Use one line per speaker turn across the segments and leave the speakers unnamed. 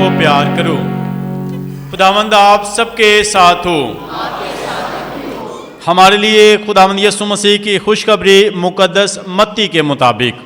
کو پیار کرو۔ خداوند آپ سب کے ساتھ ہو۔ ہمارے لیے خداوند یسوع مسیح کی خوشخبری مقدس متی کے مطابق۔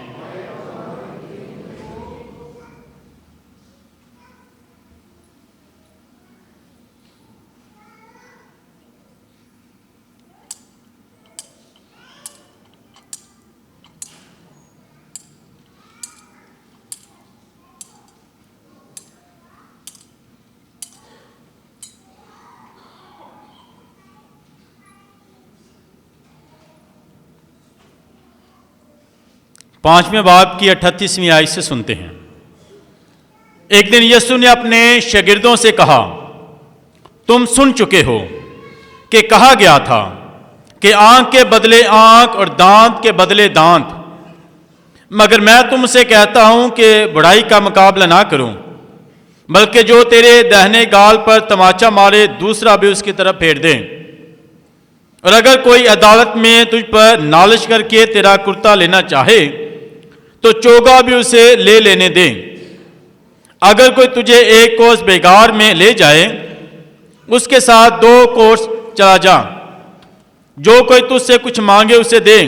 پانچویں باب کی 38ویں آیت سے سنتے ہیں۔ ایک دن یسوع نے اپنے شاگردوں سے کہا، تم سن چکے ہو کہ کہا گیا تھا کہ آنکھ کے بدلے آنکھ اور دانت کے بدلے دانت، مگر میں تم سے کہتا ہوں کہ بڑائی کا مقابلہ نہ کرو، بلکہ جو تیرے دہنے گال پر تماچا مارے دوسرا بھی اس کی طرف پھیر دے۔ اور اگر کوئی عدالت میں تجھ پر نالش کر کے تیرا کرتا لینا چاہے تو چوگا بھی اسے لے لینے دے۔ اگر کوئی تجھے ایک کوس بیگار میں لے جائے اس کے ساتھ 2 کوس چلا جا۔ جو کوئی تجھ سے کچھ مانگے اسے دے،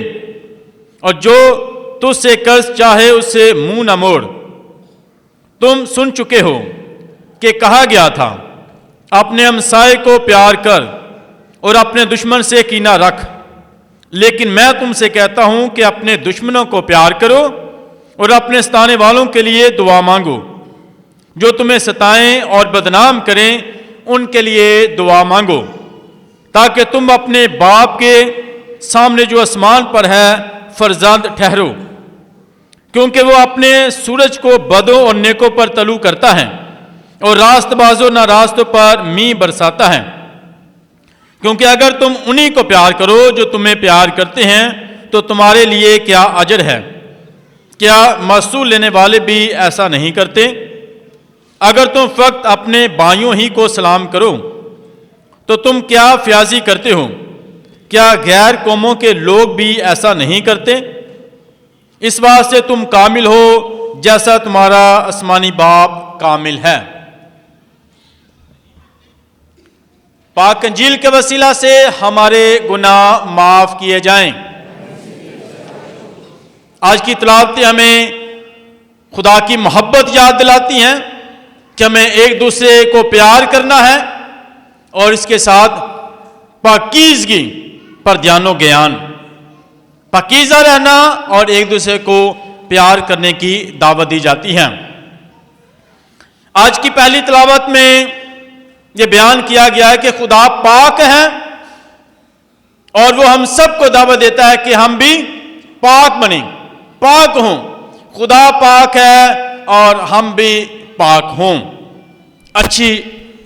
اور جو تجھ سے قرض چاہے اس سے منہ نہ موڑ۔ تم سن چکے ہو کہ کہا گیا تھا، اپنے ہمسائے کو پیار کر اور اپنے دشمن سے کینہ رکھ۔ لیکن میں تم سے کہتا ہوں کہ اپنے دشمنوں کو پیار کرو اور اپنے ستانے والوں کے لیے دعا مانگو۔ جو تمہیں ستائیں اور بدنام کریں ان کے لیے دعا مانگو، تاکہ تم اپنے باپ کے سامنے جو آسمان پر ہے فرزند ٹھہرو، کیونکہ وہ اپنے سورج کو بدوں اور نیکوں پر طلوع کرتا ہے اور راست بازوں نہ راستوں پر می برساتا ہے۔ کیونکہ اگر تم انہی کو پیار کرو جو تمہیں پیار کرتے ہیں تو تمہارے لیے کیا اجر ہے؟ کیا محصول لینے والے بھی ایسا نہیں کرتے؟ اگر تم فقط اپنے بھائیوں ہی کو سلام کرو تو تم کیا فیاضی کرتے ہو؟ کیا غیر قوموں کے لوگ بھی ایسا نہیں کرتے؟ اس بات سے تم کامل ہو جیسا تمہارا آسمانی باپ کامل ہے۔ پاک انجیل کے وسیلہ سے ہمارے گناہ معاف کیے جائیں۔ آج کی تلاوتیں ہمیں خدا کی محبت یاد دلاتی ہیں کہ ہمیں ایک دوسرے کو پیار کرنا ہے اور اس کے ساتھ پاکیزگی پر دھیان و گیان، پاکیزہ رہنا اور ایک دوسرے کو پیار کرنے کی دعوت دی جاتی ہے۔ آج کی پہلی تلاوت میں یہ بیان کیا گیا ہے کہ خدا پاک ہے اور وہ ہم سب کو دعوت دیتا ہے کہ ہم بھی پاک بنیں، پاک ہوں۔ خدا پاک ہے اور ہم بھی پاک ہوں، اچھی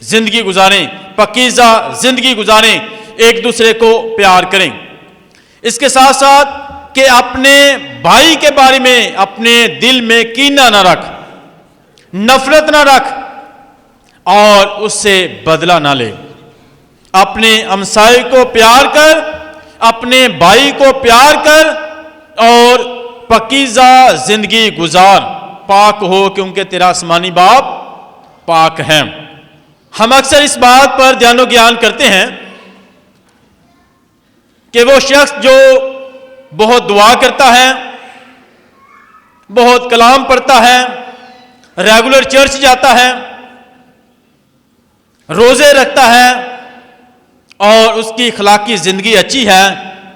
زندگی گزاریں، پاکیزہ زندگی گزاریں، ایک دوسرے کو پیار کریں۔ اس کے ساتھ ساتھ کہ اپنے بھائی کے بارے میں اپنے دل میں کینہ نہ رکھ، نفرت نہ رکھ اور اس سے بدلہ نہ لے۔ اپنے ہمسائے کو پیار کر، اپنے بھائی کو پیار کر اور پاکیزہ زندگی گزار، پاک ہو کیونکہ تیرا آسمانی باپ پاک ہے۔ ہم اکثر اس بات پر دھیان و گیان کرتے ہیں کہ وہ شخص جو بہت دعا کرتا ہے، بہت کلام پڑھتا ہے، ریگولر چرچ جاتا ہے، روزے رکھتا ہے اور اس کی اخلاقی زندگی اچھی ہے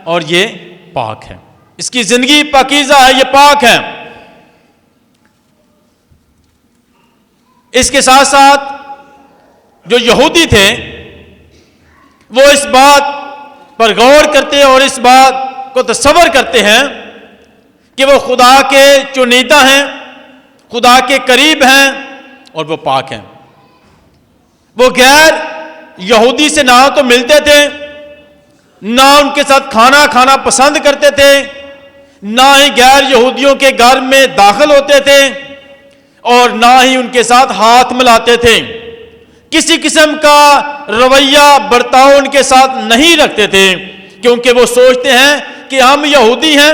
اور یہ پاک ہے، اس کی زندگی پاکیزہ ہے، یہ پاک ہے۔ اس کے ساتھ ساتھ جو یہودی تھے وہ اس بات پر غور کرتے اور اس بات کو تصور کرتے ہیں کہ وہ خدا کے چنیدہ ہیں، خدا کے قریب ہیں اور وہ پاک ہیں۔ وہ غیر یہودی سے نہ تو ملتے تھے، نہ ان کے ساتھ کھانا کھانا پسند کرتے تھے، نہ ہی غیر یہودیوں کے گھر میں داخل ہوتے تھے اور نہ ہی ان کے ساتھ ہاتھ ملاتے تھے۔ کسی قسم کا رویہ برتاؤ ان کے ساتھ نہیں رکھتے تھے، کیونکہ وہ سوچتے ہیں کہ ہم یہودی ہیں،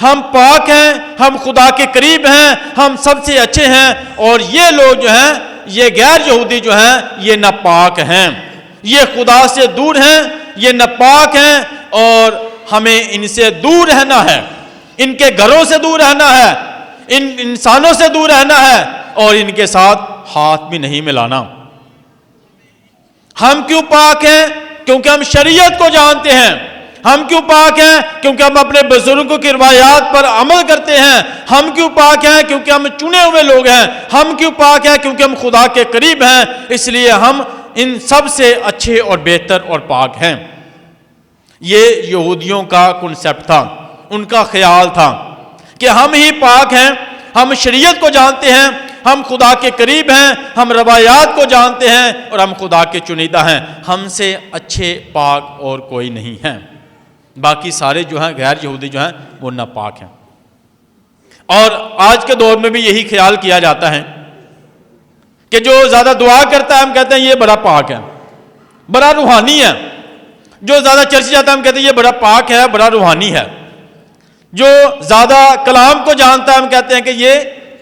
ہم پاک ہیں، ہم خدا کے قریب ہیں، ہم سب سے اچھے ہیں، اور یہ لوگ جو ہیں یہ غیر یہودی جو ہیں یہ ناپاک ہیں، یہ خدا سے دور ہیں، یہ ناپاک ہیں، اور ہمیں ان سے دور رہنا ہے، ان کے گھروں سے دور رہنا ہے، ان انسانوں سے دور رہنا ہے، اور ان کے ساتھ ہاتھ بھی نہیں ملانا۔ ہم کیوں پاک ہیں؟ کیونکہ ہم شریعت کو جانتے ہیں۔ ہم کیوں پاک ہیں؟ کیونکہ ہم اپنے بزرگوں کی روایات پر عمل کرتے ہیں۔ ہم کیوں پاک ہیں؟ کیونکہ ہم چنے ہوئے لوگ ہیں۔ ہم کیوں پاک ہیں؟ کیونکہ ہم خدا کے قریب ہیں، اس لیے ہم ان سب سے اچھے اور بہتر اور پاک ہیں۔ یہ یہودیوں کا کنسپٹ تھا، ان کا خیال تھا کہ ہم ہی پاک ہیں، ہم شریعت کو جانتے ہیں، ہم خدا کے قریب ہیں، ہم روایات کو جانتے ہیں، اور ہم خدا کے چنیدہ ہیں، ہم سے اچھے پاک اور کوئی نہیں ہے۔ باقی سارے جو ہیں غیر یہودی جو ہیں وہ ناپاک ہیں۔ اور آج کے دور میں بھی یہی خیال کیا جاتا ہے کہ جو زیادہ دعا کرتا ہے ہم کہتے ہیں یہ بڑا پاک ہے، بڑا روحانی ہے۔ جو زیادہ چرچ جاتا ہے ہم کہتے ہیں یہ بڑا پاک ہے، بڑا روحانی ہے۔ جو زیادہ کلام کو جانتا ہے ہم کہتے ہیں کہ یہ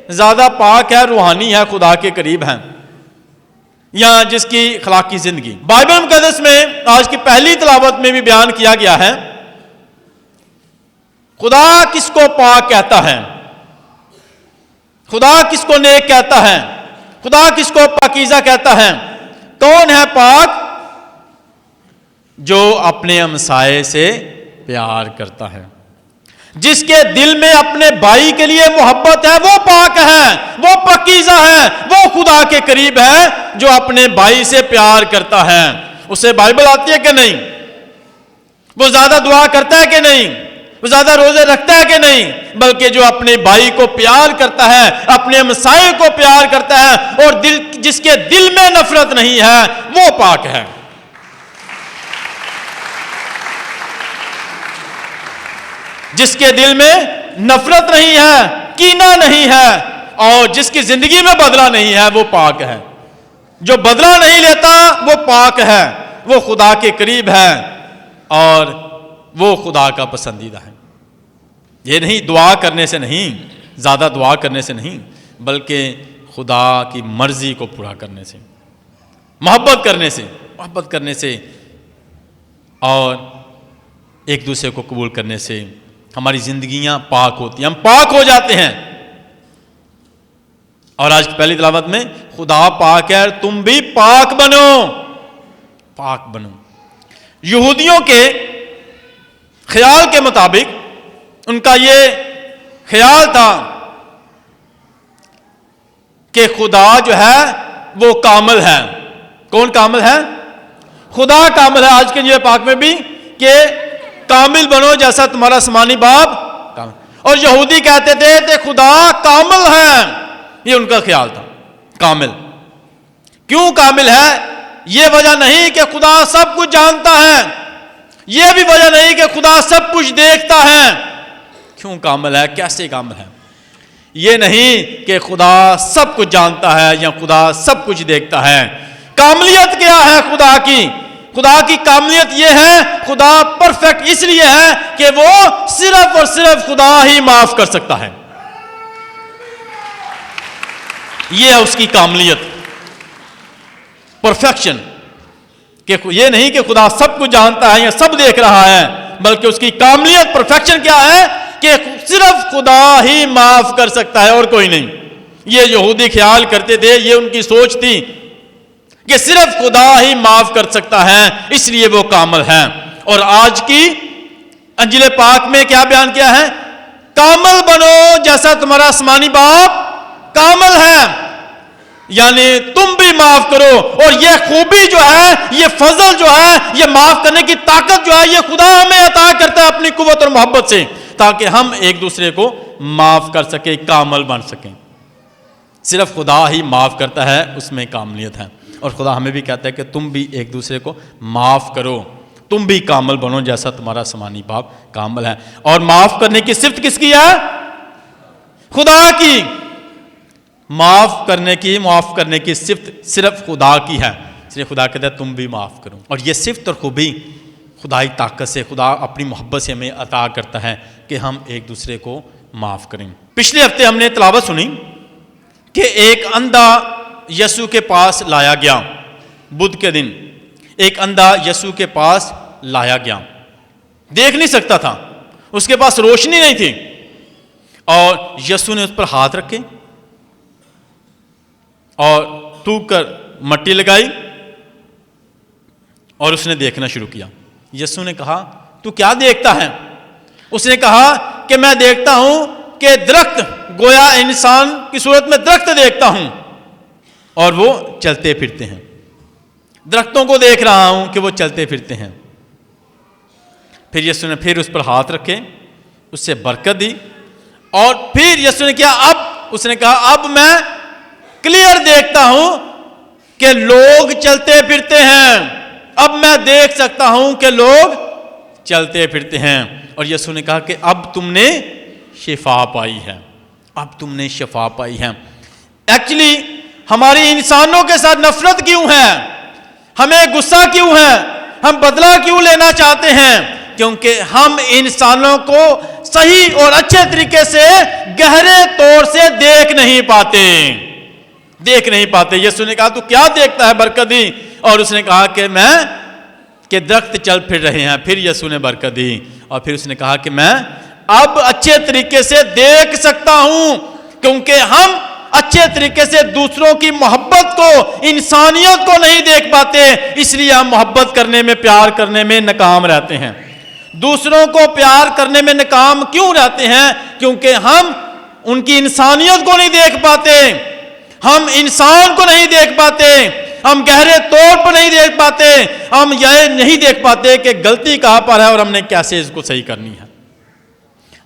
زیادہ پاک ہے، روحانی ہے، خدا کے قریب ہے، یا جس کی اخلاقی زندگی۔ بائبل مقدس میں آج کی پہلی تلاوت میں بھی بیان کیا گیا ہے خدا کس کو پاک کہتا ہے، خدا کس کو نیک کہتا ہے، خدا کس کو پاکیزہ کہتا ہے۔ کون ہے پاک؟ جو اپنے ہمسائے سے پیار کرتا ہے، جس کے دل میں اپنے بھائی کے لیے محبت ہے، وہ پاک ہے، وہ پاکیزہ ہے، وہ خدا کے قریب ہے۔ جو اپنے بھائی سے پیار کرتا ہے، اسے بائبل آتی ہے کہ نہیں؟ وہ زیادہ دعا کرتا ہے کہ نہیں؟ وہ زیادہ روزے رکھتا ہے کہ نہیں؟ بلکہ جو اپنے بھائی کو پیار کرتا ہے، اپنے ہمسائے کو پیار کرتا ہے، اور جس کے دل میں نفرت نہیں ہے، وہ پاک ہے۔ جس کے دل میں نفرت نہیں ہے، کینہ نہیں ہے، اور جس کی زندگی میں بدلہ نہیں ہے، وہ پاک ہے۔ جو بدلہ نہیں لیتا وہ پاک ہے، وہ خدا کے قریب ہے، اور وہ خدا کا پسندیدہ ہے۔ یہ نہیں دعا کرنے سے نہیں، زیادہ دعا کرنے سے نہیں، بلکہ خدا کی مرضی کو پورا کرنے سے، محبت کرنے سے اور ایک دوسرے کو قبول کرنے سے ہماری زندگیاں پاک ہوتی ہیں، ہم پاک ہو جاتے ہیں۔ اور آج کی پہلی تلاوت میں خدا پاک ہے، تم بھی پاک بنو۔ یہودیوں کے خیال کے مطابق ان کا یہ خیال تھا کہ خدا جو ہے وہ کامل ہے۔ کون کامل ہے؟ خدا کامل ہے۔ آج کے یہ پاک میں بھی کہ کامل بنو جیسا تمہارا آسمانی باپ کامل۔ اور یہودی کہتے تھے کہ خدا کامل ہے، یہ ان کا خیال تھا۔ کامل کیوں کامل ہے؟ یہ وجہ نہیں کہ خدا سب کچھ جانتا ہے، یہ بھی وجہ نہیں کہ خدا سب کچھ دیکھتا ہے۔ کیوں کامل ہے؟ کیسے کامل ہے؟ یہ نہیں کہ خدا سب کچھ جانتا ہے یا خدا سب کچھ دیکھتا ہے۔ کاملیت کیا ہے خدا کی؟ خدا کی کاملیت یہ ہے، خدا پرفیکٹ اس لیے ہے کہ وہ صرف اور صرف خدا ہی معاف کر سکتا ہے۔ یہ ہے اس کی کاملیت، پرفیکشن۔ کہ یہ نہیں کہ خدا سب کچھ جانتا ہے یا سب دیکھ رہا ہے، بلکہ اس کی کاملیت، پرفیکشن کیا ہے کہ صرف خدا ہی معاف کر سکتا ہے اور کوئی نہیں۔ یہ یہودی خیال کرتے تھے، یہ ان کی سوچ تھی کہ صرف خدا ہی معاف کر سکتا ہے، اس لیے وہ کامل ہے۔ اور آج کی انجیل پاک میں کیا بیان کیا ہے؟ کامل بنو جیسا تمہارا آسمانی باپ کامل ہے، یعنی تم بھی معاف کرو۔ اور یہ خوبی جو ہے، یہ فضل جو ہے، یہ معاف کرنے کی طاقت جو ہے، یہ خدا ہمیں عطا کرتا ہے اپنی قوت اور محبت سے، تاکہ ہم ایک دوسرے کو معاف کر سکیں، کامل بن سکیں۔ صرف خدا ہی معاف کرتا ہے، اس میں کاملیت ہے۔ اور خدا ہمیں بھی کہتا ہے کہ تم بھی ایک دوسرے کو معاف کرو، تم بھی کامل بنو جیسا تمہارا آسمانی باپ کامل ہے۔ اور معاف کرنے کی صفت کس کی ہے؟ خدا کی۔ معاف کرنے کی صفت صرف خدا کی ہے، اس لیے خدا کہتا ہے تم بھی معاف کرو۔ اور یہ صفت اور خوبی خدائی طاقت سے، خدا اپنی محبت سے ہمیں عطا کرتا ہے کہ ہم ایک دوسرے کو معاف کریں۔ پچھلے ہفتے ہم نے تلاوت سنی کہ ایک اندھا یسوع کے پاس لایا گیا بدھ کے دن، ایک اندھا یسوع کے پاس لایا گیا، دیکھ نہیں سکتا تھا، اس کے پاس روشنی نہیں تھی، اور یسوع نے اس پر ہاتھ رکھے اور تھوک کر مٹی لگائی اور اس نے دیکھنا شروع کیا۔ یسوع نے کہا تو کیا دیکھتا ہے؟ اس نے کہا کہ میں دیکھتا ہوں کہ درخت، گویا انسان کی صورت میں درخت دیکھتا ہوں اور وہ چلتے پھرتے ہیں، درختوں کو دیکھ رہا ہوں کہ وہ چلتے پھرتے ہیں۔ پھر یسوع نے پھر اس پر ہاتھ رکھے، اس سے برکت دی، اور پھر یسوع نے کیا، اب اس نے کہا اب میں کلیئر دیکھتا ہوں کہ لوگ چلتے پھرتے ہیں، اب میں دیکھ سکتا ہوں کہ لوگ چلتے پھرتے ہیں۔ اور یسوع نے کہا کہ اب تم نے شفا پائی ہے، اب تم نے شفا پائی ہے۔ ایکچولی ہماری انسانوں کے ساتھ نفرت کیوں ہے؟ ہمیں غصہ کیوں ہے؟ ہم بدلہ کیوں لینا چاہتے ہیں؟ کیونکہ ہم انسانوں کو صحیح اور اچھے طریقے سے گہرے طور سے دیکھ نہیں پاتے۔ یسوع نے کہا تو کیا دیکھتا ہے؟ برکت دی، اور اس نے کہا کہ درخت چل پھر رہے ہیں۔ پھر یسوع نے برکت دی، اور پھر اس نے کہا کہ میں اب اچھے طریقے سے دیکھ سکتا ہوں، کیونکہ ہم اچھے طریقے سے دوسروں کی محبت کو، انسانیت کو نہیں دیکھ پاتے، اس لیے ہم محبت کرنے میں، پیار کرنے میں ناکام رہتے ہیں۔ دوسروں کو پیار کرنے میں ناکام کیوں رہتے ہیں؟ کیونکہ ہم ان کی انسانیت کو نہیں دیکھ پاتے، ہم انسان کو نہیں دیکھ پاتے، ہم گہرے طور پر نہیں دیکھ پاتے، ہم یہ نہیں دیکھ پاتے کہ غلطی کہاں پر ہے اور ہم نے کیسے اس کو صحیح کرنی ہے۔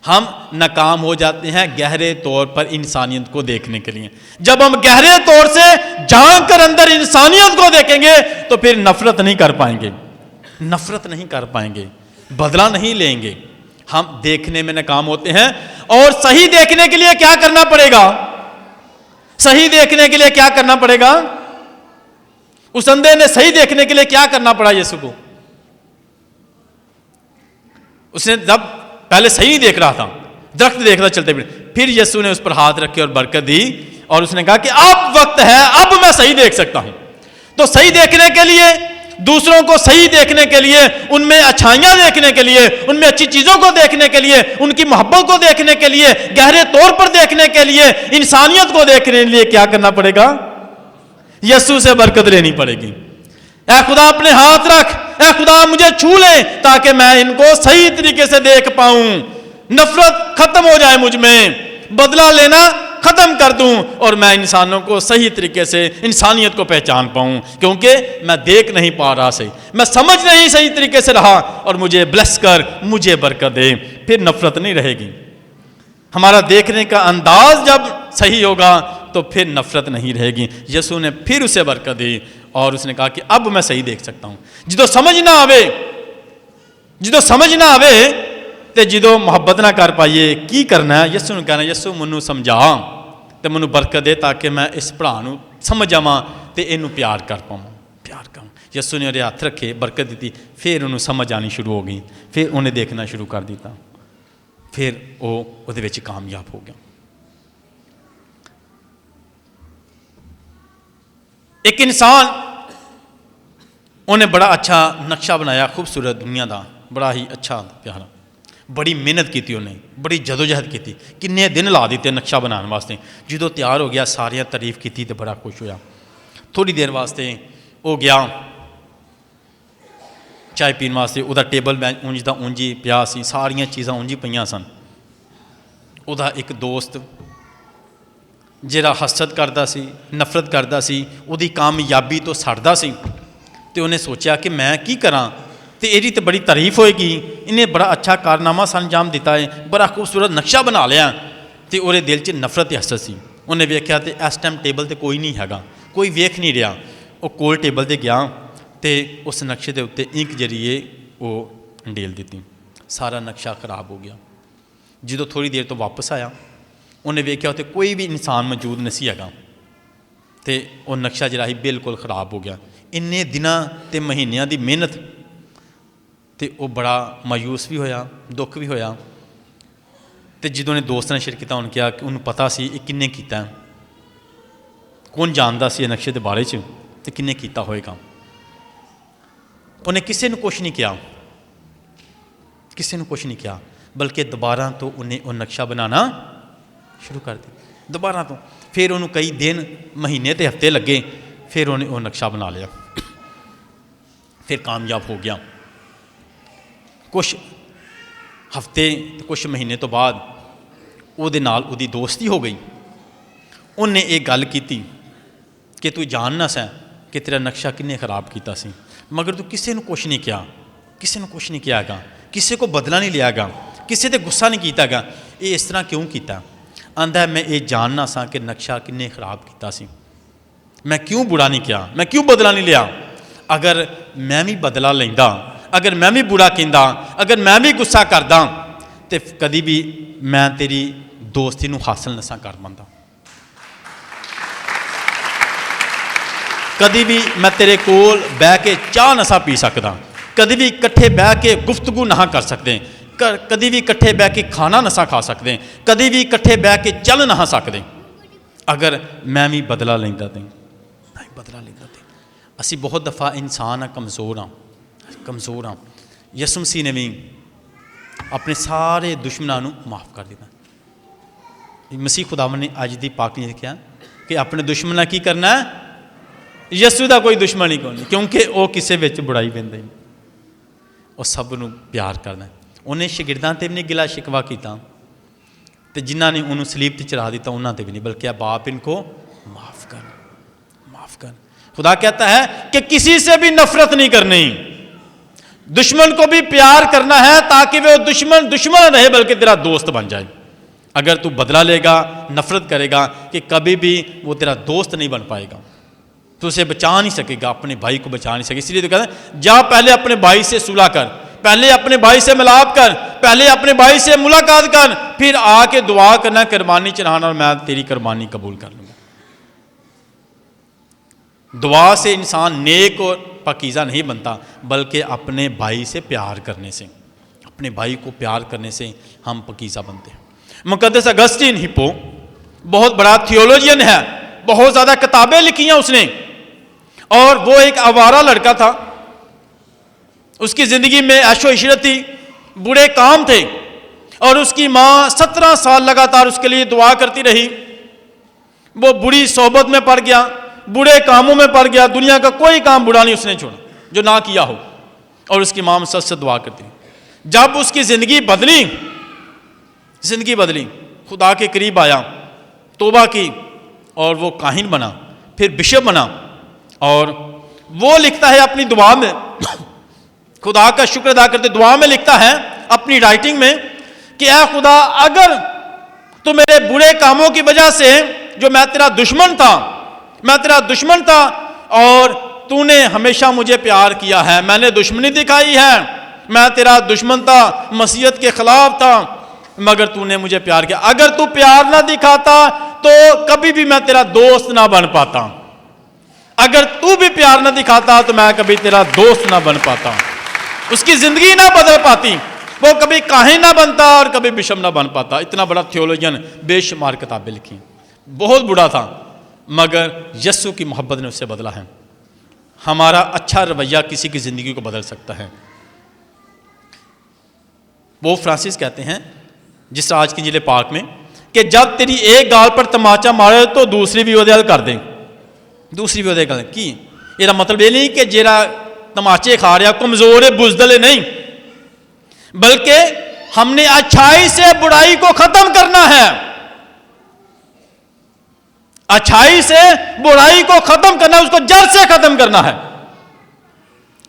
ہم ناکام ہو جاتے ہیں گہرے طور پر انسانیت کو دیکھنے کے لیے۔ جب ہم گہرے طور سے جھانک کر اندر انسانیت کو دیکھیں گے تو پھر نفرت نہیں کر پائیں گے، بدلہ نہیں لیں گے۔ ہم دیکھنے میں ناکام ہوتے ہیں، اور صحیح دیکھنے کے لیے کیا کرنا پڑے گا؟ صحیح دیکھنے کے لیے کیا کرنا پڑے گا؟ اس اندھے نے صحیح دیکھنے کے لیے کیا کرنا پڑا یسوع کو؟ اس نے جب پہلے صحیح نہیں دیکھ رہا تھا، درخت دیکھ رہا چلتے پھر یسوع نے اس پر ہاتھ رکھے اور برکت دی، اور اس نے کہا کہ اب وقت ہے، اب میں صحیح دیکھ سکتا ہوں۔ تو صحیح دیکھنے کے لیے، دوسروں کو صحیح دیکھنے کے لیے، ان میں اچھائیاں دیکھنے کے لیے، ان میں اچھی چیزوں کو دیکھنے کے لیے، ان کی محبت کو دیکھنے کے لیے، گہرے طور پر دیکھنے کے لیے، انسانیت کو دیکھنے کے لیے کیا کرنا پڑے گا؟ یسوع سے برکت لینی پڑے گی۔ اے خدا اپنے ہاتھ رکھ، اے خدا مجھے چھو لے تاکہ میں ان کو صحیح طریقے سے دیکھ پاؤں، نفرت ختم ہو جائے مجھ میں، بدلہ لینا ختم کر دوں، اور میں انسانوں کو صحیح طریقے سے، انسانیت کو پہچان پاؤں، کیونکہ میں دیکھ نہیں پا رہا صحیح، میں سمجھ نہیں صحیح طریقے سے رہا، اور مجھے بلیس کر، مجھے برکت دے۔ پھر نفرت نہیں رہے گی۔ ہمارا دیکھنے کا انداز جب صحیح ہوگا تو پھر نفرت نہیں رہے گی۔ یسوع نے پھر اسے برکت دی، اور اس نے کہا کہ اب میں صحیح دیکھ سکتا ہوں۔ جدو سمجھ نہ آوے تے جدو محبت نہ کر پائیے کی کرنا ہے؟ یسوع نے کہنا یسوع منو سمجھا تے منو برکت دے تاکہ میں اس بھرا نو سمجھ جاواں تے اینو پیار کر پاواں، پیار کروں۔ یسوع نے اودے ہاتھ رکھے، برکت دیتی، پھر انہوں سمجھ آنی شروع ہو گئی، پھر انہیں دیکھنا شروع کر دیتا، پھر وہ اودے وچ کامیاب ہو گیا۔ ایک انسان انہیں بڑا اچھا نقشہ بنایا، خوبصورت دنیا دا، بڑا ہی اچھا پیارا، بڑی محنت کی انہیں، بڑی جدوجہد کی، کنے دن لا دیتے نقشہ بنانے واسطے۔ جدو تیار ہو گیا سارے تعریف کی تو بڑا خوش ہویا۔ تھوڑی دیر واسطے وہ گیا چائے پین واسطے، وہ ٹیبل بینچ اونج دا اونجی پیا سی، ساریاں چیزاں اونجی پئیاں سن۔ وہ ایک دوست جہاں حسد کرتا سی، نفرت کرتا سی، وہ کامیابی تو سڑتا سی، تو انہیں سوچا کہ میں کی کراں تے ایدی تے بڑی تعریف ہوئے گی، انہیں بڑا اچھا کارنامہ انجام دیتا ہے، بڑا خوبصورت نقشہ بنا لیا، تے اورے دل چ نفرت تے حسد سی۔ انہیں ویکھیا تے اس ٹائم ٹیبل تے کوئی نہیں ہیگا، کوئی ویکھ نہیں رہا۔ وہ کول ٹیبل تے گیا تے اس نقشے دے اوتے انک جریے وہ ڈیل دیتی، سارا نقشہ خراب ہو گیا۔ جدو تھوڑی دیر تو واپس آیا، انہیں ویکھیا تے کوئی بھی انسان موجود نہیں سی ہیگا، تے وہ نقشہ جڑا ہی بالکل خراب ہو گیا۔ اننے دناں تے مہینیاں دی محنت تے وہ بڑا مایوس بھی ہویا، دکھ بھی ہویا۔ تے جدوں نے دوست نے شیئر کیتا، انہوں کہا کہ انہوں پتہ سی یہ کنے کیتا ہے، کون جاندا سی نقشے دے بارے چ تے کنے کیتا ہوئے گا. انہیں کسی نے کچھ نہیں کیا, کسی نے کچھ نہیں کیا, بلکہ دوبارہ تو انہیں وہ نقشہ بنانا شروع کر دیا. دوبارہ تو پھر انہوں کئی دن مہینے تے ہفتے لگے, پھر انہیں وہ نقشہ بنا لیا, پھر کامیاب ہو گیا. کچھ ہفتے کچھ مہینے تو بعد وہ دے نال وہ دی دوستی ہو گئی. انہیں ایک گل کیتی کہ تو جاننا سا کہ تیرا نقشہ کنے خراب کیتا سی, مگر تو کسی نے کچھ نہیں کیا, کسی نے کچھ نہیں کیا گا, کسی کو بدلہ نہیں لیا گا, کسی تے غصہ نہیں کیتا گا. یہ اس طرح کیوں کیتا؟ آندا ہے میں یہ جاننا سا کہ نقشہ کنے خراب کیتا سی, میں کیوں برا نہیں کیا, میں کیوں بدلہ نہیں لیا. اگر میں بھی بدلہ لیندا, اگر میں بھی برا کیندا, اگر میں بھی غصہ کردا تے کدی بھی میں تیری دوستی نو حاصل نہ کر پاندا, کدی بھی میں تیرے کول بہ کے چاہ نہ پی سکدا, کدی بھی کٹھے بہ کے گفتگو نہ کر سکتے, کدی بھی کٹھے بہ کے کھانا نہ کھا سکتے, کدی بھی کٹھے بہ کے چل نہ سکتے, اگر میں بھی بدلہ لیندا تے میں بدلہ لیندا تے. اسی بہت دفعہ انسان کمزور ہاں, کمزور ہاں. یسوع مسیح نے بھی اپنے سارے دشمنوں نو معاف کر دیتا. مسیح خداوند نے اج دی پاک نے لکھیا کہ اپنے دشمناں کی کرنا ہے, یسوع دا کوئی دشمن ہی کوئی نہیں, کیونکہ وہ کسے وچ برائی ویندا ہی, وہ سب نو پیار کرنا ہے. انہیں شاگرداں تے بھی نہیں گلا شکوا کیتا تے جنہاں نے انہوں سلیب تے چڑھا دیتا انہاں تے بھی نہیں, بلکہ باپ ان کو معاف کر, معاف کر. خدا کہتا ہے کہ کسی سے بھی نفرت نہیں کرنی, دشمن کو بھی پیار کرنا ہے تاکہ وہ دشمن رہے بلکہ تیرا دوست بن جائے. اگر تو بدلہ لے گا, نفرت کرے گا, کہ کبھی بھی وہ تیرا دوست نہیں بن پائے گا, تو اسے بچا نہیں سکے گا, اپنے بھائی کو بچا نہیں سکے. اس لیے تو کہتے ہیں جا پہلے اپنے بھائی سے صلح کر, پہلے اپنے بھائی سے ملاپ کر, پہلے اپنے بھائی سے ملاقات کر, پھر آ کے دعا کرنا قربانی چڑھانا اور میں تیری قربانی قبول کر لوں گا. دعا سے انسان نیک اور پاکیزہ نہیں بنتا, بلکہ اپنے بھائی سے پیار کرنے سے, اپنے بھائی کو پیار کرنے سے ہم پاکیزہ بنتے ہیں. مقدس اگسٹین ہپو بہت بڑا تھیولوجین ہے, بہت زیادہ کتابیں لکھی ہیں اس نے, اور وہ ایک آوارہ لڑکا تھا. اس کی زندگی میں عیش و عشرت تھی, برے کام تھے, اور اس کی ماں 17 سال لگاتار اس کے لیے دعا کرتی رہی. وہ بری صحبت میں پڑ گیا, برے کاموں میں پڑ گیا, دنیا کا کوئی کام برا نہیں اس نے چھوڑا جو نہ کیا ہو, اور اس کی ماں مسجد سے دعا کرتی. جب اس کی زندگی بدلی, خدا کے قریب آیا, توبہ کی, اور وہ کاہن بنا, پھر بشپ بنا, اور وہ لکھتا ہے اپنی دعا میں, خدا کا شکر ادا کرتے دعا میں لکھتا ہے اپنی رائٹنگ میں کہ اے خدا, اگر تو میرے برے کاموں کی وجہ سے, جو میں تیرا دشمن تھا اور تو نے ہمیشہ مجھے پیار کیا ہے, میں نے دشمنی دکھائی ہے, میں تیرا دشمن تھا, مسیحیت کے خلاف تھا, مگر تو نے مجھے پیار کیا. اگر تو پیار نہ دکھاتا تو کبھی بھی میں تیرا دوست نہ بن پاتا, اگر تو بھی پیار نہ دکھاتا تو میں کبھی تیرا دوست نہ بن پاتا. اس کی زندگی نہ بدل پاتی, وہ کبھی کاہن نہ بنتا اور کبھی بشپ نہ بن پاتا. اتنا بڑا تھیولوجین, بے شمار کتابیں لکھی, بہت بڑا تھا, مگر یسوع کی محبت نے اسے بدلا ہے. ہمارا اچھا رویہ کسی کی زندگی کو بدل سکتا ہے. وہ فرانسس کہتے ہیں جس طرح آج کی انجیل پاک میں کہ جب تیری ایک گال پر تماچا مارے تو دوسری بھی وہ کر دیں, دوسری بھی وہ کر دیں. کی یہ مطلب یہ نہیں کہ جیرا تماچے کھا رہا کمزور ہے, بزدل ہے, نہیں, بلکہ ہم نے اچھائی سے برائی کو ختم کرنا ہے, اچھائی سے برائی کو ختم کرنا, اس کو جڑ سے ختم کرنا ہے.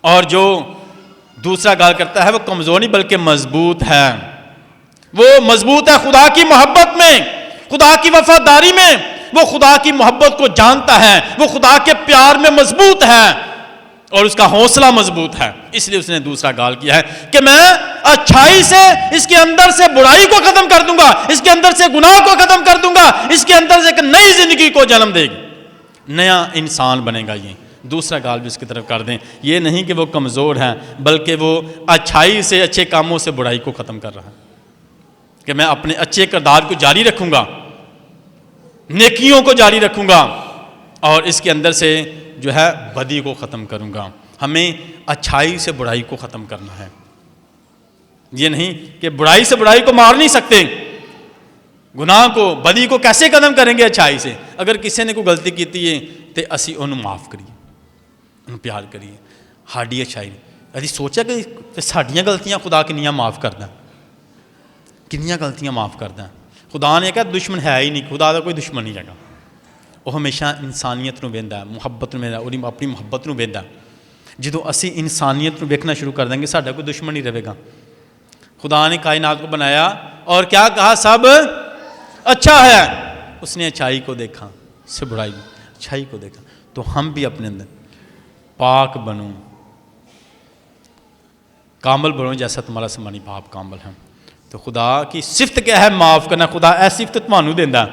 اور جو دوسرا گال کرتا ہے وہ کمزور نہیں بلکہ مضبوط ہے, وہ مضبوط ہے خدا کی محبت میں, خدا کی وفاداری میں, وہ خدا کی محبت کو جانتا ہے, وہ خدا کے پیار میں مضبوط ہے, اور اس کا حوصلہ مضبوط ہے. اس لیے اس نے دوسرا گال کیا ہے کہ میں اچھائی سے اس کے اندر سے برائی کو ختم کر دوں گا, اس کے اندر سے گناہ کو ختم کر دوں گا, اس کے اندر سے ایک نئی زندگی کو جنم دے گی, نیا انسان بنے گا. یہ دوسرا گال بھی اس کی طرف کر دیں. یہ نہیں کہ وہ کمزور ہیں, بلکہ وہ اچھائی سے, اچھے کاموں سے برائی کو ختم کر رہا ہے, کہ میں اپنے اچھے کردار کو جاری رکھوں گا, نیکیوں کو جاری رکھوں گا, اور اس کے اندر سے جو ہے بدی کو ختم کروں گا۔ ہمیں اچھائی سے برائی کو ختم کرنا ہے، یہ نہیں کہ برائی سے برائی کو مار نہیں سکتے، گناہ کو بدی کو کیسے ختم کریں گے؟ اچھائی سے۔ اگر کسی نے کوئی غلطی کیتی ہے تو اسی انہوں معاف کریے، انہوں پیار کریے، ہاڑی اچھائی نہیں۔ ابھی سوچا کہ ساڑیاں غلطیاں خدا کنیاں معاف کردا، کنیاں غلطیاں معاف کردا۔ خدا نے کہا دشمن ہے ہی نہیں، خدا کا کوئی دشمن نہیں جگہ، وہ ہمیشہ انسانیت نو ویندا ہے، محبت نو ویندا ہے، اور اپنی محبت نو ویندا ہے۔ جدو اسی انسانیت نو ویکھنا شروع کر دیں گے ساڈا کوئی دشمن نہیں رہے گا۔ خدا نے کائنات کو بنایا اور کیا کہا؟ سب اچھا ہے۔ اس نے اچھائی کو دیکھا، سے برائی اچھائی کو دیکھا۔ تو ہم بھی اپنے اندر پاک بنو، کامل بنو جیسا تمہارا سمانی باپ کامل ہے۔ تو خدا کی صفت کیا ہے؟ معاف کرنا۔ خدا ایسی صفت تمہانوں دیندا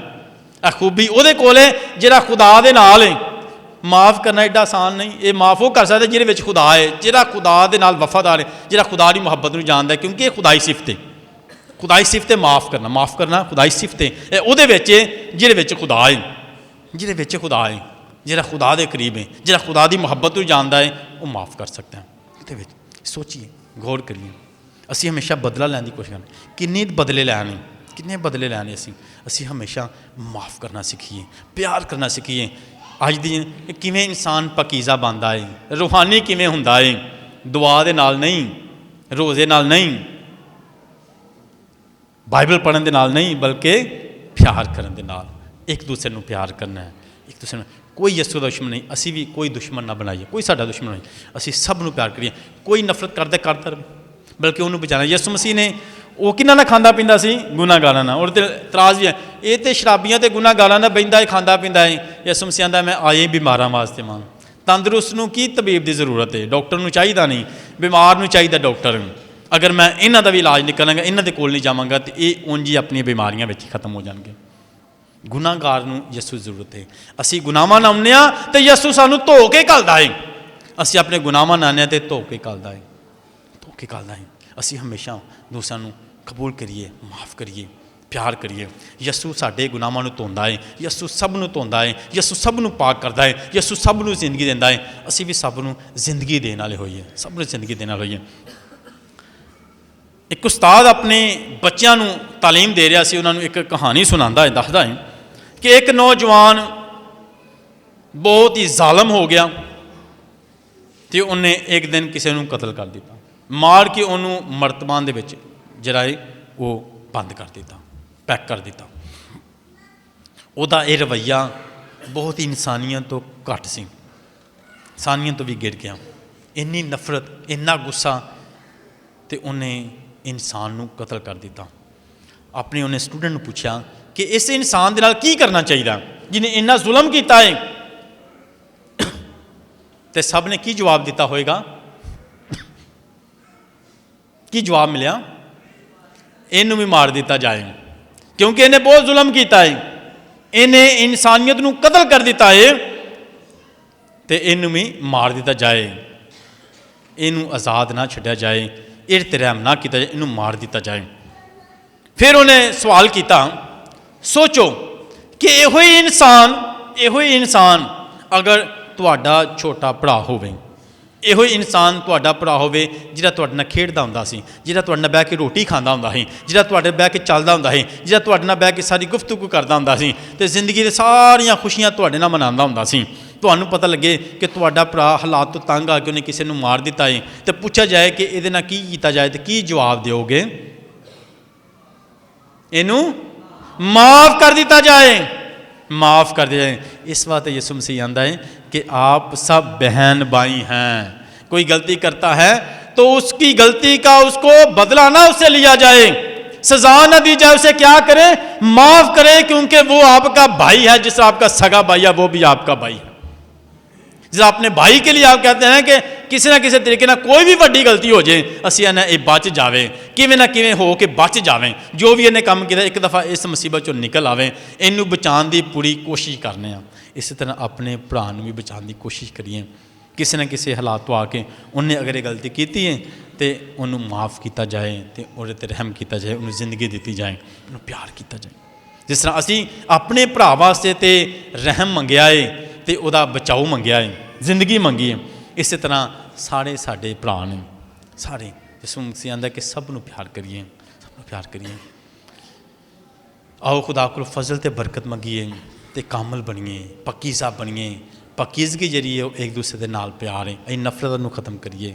اے خوبی وہ کول ہے جہاں خدا دے نال ہے۔ معاف کرنا ایڈا آسان نہیں، یہ معاف وہ کر سکتا جہدے وچ خدا ہے، جہاں خدا دے نال وفادار ہے، جہاں خدا کی محبت نو جاندا ہے، کیونکہ یہ خدائی صفت ہے۔ خدائی صفت ہے معاف کرنا، معاف کرنا خدائی صفت ہے، وہ جہدے وچ خدا ہے، جہدے وچ خدا ہے، جہاں خدا دے قریب ہے، جہاں خدا دی محبت نو جاندا ہے، وہ معاف کر سکتا ہے۔ یہ سوچیے، غور کریے، اسی ہمیشہ بدلہ لین کی کوشش کریں۔ کنے بدلے لینے، کنے بدلے لینے؟ اسی ہمیشہ معاف کرنا سیکھیے، پیار کرنا سیکھیے۔ اج دی کیویں انسان پاکیزہ بندا ہے، روحانی کیویں ہوندا ہے؟ دعا دے نال نہیں، روزے نال نہیں، بائبل پڑھن دے نال نہیں، بلکہ پیار کرن دے نال۔ ایک دوسرے نو پیار کرنا ہے، ایک دوسرے کوئی یسو دا دشمن نہیں، اسی بھی کوئی دشمن نہ بنائیے، کوئی ساڈا دشمن نہیں، اسی سب نو پیار کریے۔ کوئی نفرت کرتا رہے، بلکہ انہوں بچانا۔ یسو مسیح نے وہ کنہاں نہ کھاندا پیندا سی؟ گناہ گاراں نال۔ اور اعتراض بھی ہے، یہ تے شرابیاں تے گناہ گاراں نال بہندا ہے، کھاندا پیندا ہے۔ یسو مسیح آندا میں آئے بیماراں واسطے مان، تندرست نو کی طبیب دی ضرورت ہے، ڈاکٹر نو چاہیدا نہیں، بیمار نو چاہیدا ڈاکٹر۔ اگر میں انہاں دا بھی علاج نہیں کراں گا، انہاں دے کول نہیں جاواں گا، تے یہ اونج ہی اپنی بیماریاں وچ ختم ہو جان گے۔ گناہ گار نو یسو ضرورت ہے۔ اسی گناہاں نال آنے ہاں تے یسو سانو دھو کے گھلدا ہے، اسی اپنے گناہاں نال آنے تے دھو کے گھلدا ہے، دھو کے گھلدا ہے۔ اسی ہمیشہ دوسروں نو قبول کریے، معاف کریے، پیار کریے۔ یسو ساڈے گناہاں نو دھوندا ہے، یسو سب نو دھوندا ہے، یسو سب نو پاک کردا ہے، یسو سب نو زندگی دیندا ہے۔ اسی بھی سب نو زندگی دین والے ہوئیے، سب نو زندگی دین والے ہوئیے۔ ایک استاد اپنے بچیاں نو تعلیم دے رہا سی، انہاں نو ایک کہانی سناندا ہے، دسدا ہے کہ ایک نوجوان بہت ہی ظالم ہو گیا تے انہیں ایک دن کسی نو قتل کر دیتا، مار کے انہوں مرتبان دے وچ جڑا ہے وہ بند کر دیتا، پیک کر دیتا۔ او دا اے رویہ بہت ہی انسانیت تو گھٹ سی، انسانیت تو بھی گر گیا۔ انی نفرت، اتنا غصہ، تے انہیں انسان نو قتل کر دیتا۔ اپنے انہیں سٹوڈنٹ نو پوچھا کہ اس انسان دے نال کی کرنا چاہیے جنہیں اتنا ظلم کیتا ہے؟ تے سب نے کی جواب دیتا ہوئے گا؟ کی جواب ملیا؟ انہوں بھی مار دیتا جائے، کیونکہ انہیں بہت ظلم کیتا ہے، انہیں انسانیت نو قتل کر دیتا ہے، تے انہوں بھی مار دیتا جائے، انہوں آزاد نہ چھڑیا جائے، احترام نہ کیتا جائے، انہوں مار دیتا جائے۔ پھر انہیں سوال کیتا، سوچو کہ ایہوئی انسان اگر تہاڈا چھوٹا بھرا ہوے، ایہوئی انسان تہاڈا بھرا ہوے جہاں تہاڈے نال کھیڈدا ہوندا سی، جہاں تہاڈے نال بیٹھ کے روٹی کھاندا ہوندا سی، جہاں تہاڈے بیٹھ کے چلدا ہوندا سی، جہاں تہاڈے نال بیٹھ کے ساری گفتگو کردا ہوندا سی، تے زندگی دے ساریاں خوشیاں تہاڈے نال مناوندا ہوندا سی، تہانوں پتہ لگے کہ تہاڈا بھرا حالات تو تنگ آ کے انہیں کسی نو مار دیتا ہے، تے پوچھا جائے کہ یہ نال کی کیتا جائے، تے کی جواب دیو گے؟ اینوں معاف کر دیتا جائے، معاف کر دیا جائے۔ اس بات یسوع مسیح آندا ہے کہ آپ سب بہن بھائی ہیں، کوئی غلطی کرتا ہے تو اس کی غلطی کا اس کو بدلہ نہ اسے لیا جائے، سزا نہ دی جائے، اسے کیا کرے؟ معاف کرے، کیونکہ وہ آپ کا بھائی ہے، جس آپ کا سگا بھائی ہے وہ بھی آپ کا بھائی ہے۔ جس اپنے بھائی کے لیے آپ کہتے ہیں کہ کسی نہ کسی طریقے نہ کوئی بھی بڑی غلطی ہو جائے، اسی انہیں یہ بچ جاوے، کیویں نہ کیویں ہو کے بچ جاویں، جو بھی انہیں کام کیا ایک دفعہ اس مصیبت چوں نکل آویں، اینوں بچان دی پوری کوشش کرنے ہیں۔ اسی طرح اپنے بھرا نوں بھی بچان دی کوشش کریے، کسی نہ کسی حالات تو آ کے انہیں اگر یہ غلطی کیتی ہے تو انہوں معاف کیتا جائے، تے اور تے رحم کیتا جائے، انہوں زندگی دیتی جائے، انہوں پیار کیتا جائے۔ جس طرح اسی اپنے بھرا واسطے تے رحم منگیا ہے، ਤੇ ਉਹਦਾ ਬਚਾਓ ਮੰਗਿਆ ਹੈ, ਜ਼ਿੰਦਗੀ ਮੰਗੀ ਹੈ। ਇਸੇ ਤਰ੍ਹਾਂ ਸਾਰੇ ਸਾਡੇ ਭਰਾ ਨੇ, ਸਾਰੇ ਯਿਸੂ ਮਸੀਹ ਆਂਦਾ ਕਿ ਸਭ ਨੂੰ ਪਿਆਰ ਕਰੀਏ, ਸਭ ਨੂੰ ਪਿਆਰ ਕਰੀਏ। ਆਓ ਖੁਦਾ ਕੋਲ ਫਜ਼ਲ ਤੇ ਬਰਕਤ ਮੰਗੀਏ ਤੇ ਕਾਮਲ ਬਣੀਏ, ਪੱਕੀਜ਼ਾ ਬਣੀਏ। ਪੱਕੀਜ਼ਗੀ ਜਿਹੜੀ ਹੈ ਉਹ ਇੱਕ ਦੂਸਰੇ ਦੇ ਨਾਲ ਪਿਆਰ ਹੈ, ਅਸੀਂ ਨਫ਼ਰਤ ਨੂੰ ਖਤਮ ਕਰੀਏ,